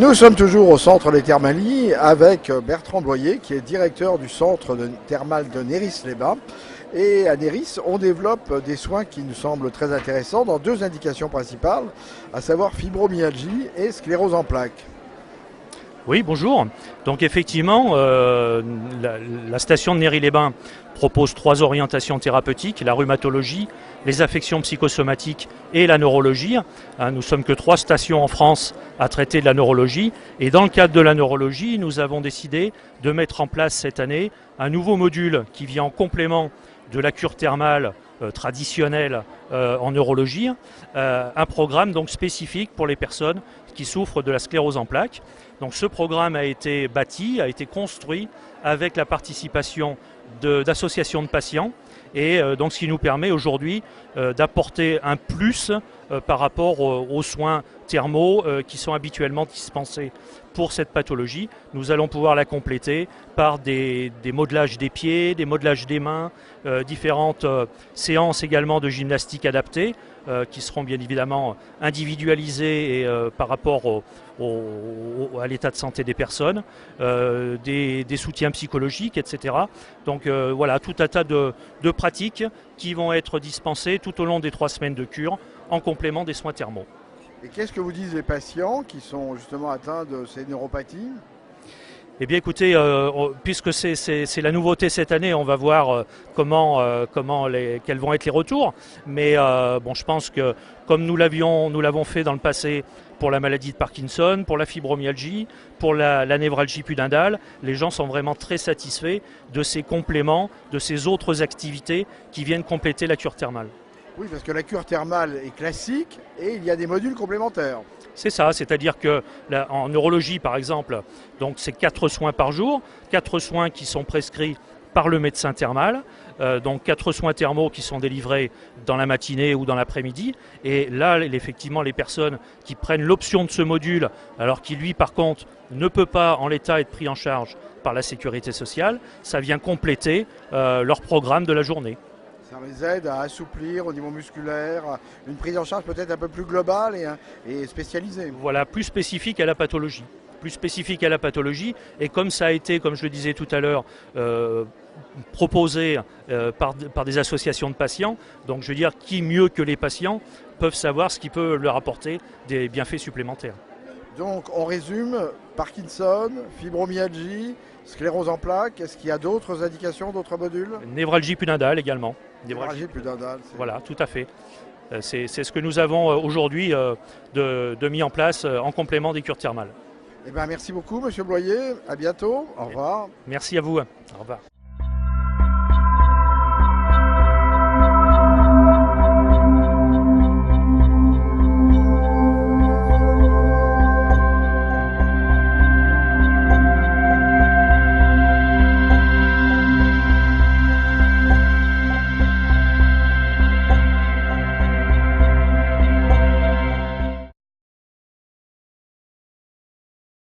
Nous sommes toujours au centre des Thermalies avec Bertrand Bloyer qui est directeur du centre thermal de Néris-les-Bains. Et à Néris, on développe des soins qui nous semblent très intéressants dans deux indications principales, à savoir fibromyalgie et sclérose en plaques. Oui, bonjour. Donc effectivement, la station de Néris-les-Bains propose 3 orientations thérapeutiques, la rhumatologie, les affections psychosomatiques et la neurologie. Nous sommes que 3 stations en France à traiter de la neurologie. Et dans le cadre de la neurologie, nous avons décidé de mettre en place cette année un nouveau module qui vient en complément de la cure thermale traditionnelle en neurologie, un programme donc spécifique pour les personnes qui souffrent de la sclérose en plaques. Donc ce programme a été bâti, a été construit avec la participation d'associations de patients et donc ce qui nous permet aujourd'hui d'apporter un plus par rapport aux soins thermaux qui sont habituellement dispensés pour cette pathologie. Nous allons pouvoir la compléter par des modelages des pieds, des modelages des mains, différentes séances également de gymnastique adaptée qui seront bien évidemment individualisées et, par rapport à l'état de santé des personnes, des soutiens psychologiques, etc. Donc voilà, tout un tas de pratiques qui vont être dispensées tout au long des 3 semaines de cure en complément des soins thermaux. Et qu'est-ce que vous disent les patients qui sont justement atteints de ces neuropathies ? Eh bien écoutez, puisque c'est la nouveauté cette année, on va voir quels vont être les retours. Mais bon, je pense que comme nous l'avons fait dans le passé pour la maladie de Parkinson, pour la fibromyalgie, pour la névralgie pudendale, les gens sont vraiment très satisfaits de ces compléments, de ces autres activités qui viennent compléter la cure thermale. Oui, parce que la cure thermale est classique et il y a des modules complémentaires. C'est ça, c'est-à-dire que en neurologie par exemple, donc c'est 4 soins par jour, 4 soins qui sont prescrits par le médecin thermal, donc 4 soins thermaux qui sont délivrés dans la matinée ou dans l'après-midi. Et là, effectivement, les personnes qui prennent l'option de ce module, alors qui lui par contre ne peut pas en l'état être pris en charge par la sécurité sociale, ça vient compléter leur programme de la journée. Ça les aide à assouplir au niveau musculaire, une prise en charge peut-être un peu plus globale et spécialisée. Voilà, plus spécifique à la pathologie. Plus spécifique à la pathologie. Et comme ça a été, comme je le disais tout à l'heure, proposé par des associations de patients, donc je veux dire, qui mieux que les patients peuvent savoir ce qui peut leur apporter des bienfaits supplémentaires. Donc on résume, Parkinson, fibromyalgie, sclérose en plaques, est-ce qu'il y a d'autres indications, d'autres modules ? Névralgie pudendale également. Névralgie pudendale. Voilà, tout à fait. C'est ce que nous avons aujourd'hui de mis en place en complément des cures thermales. Eh bien, merci beaucoup, Monsieur Bloyer. À bientôt. Au revoir. Merci à vous. Au revoir.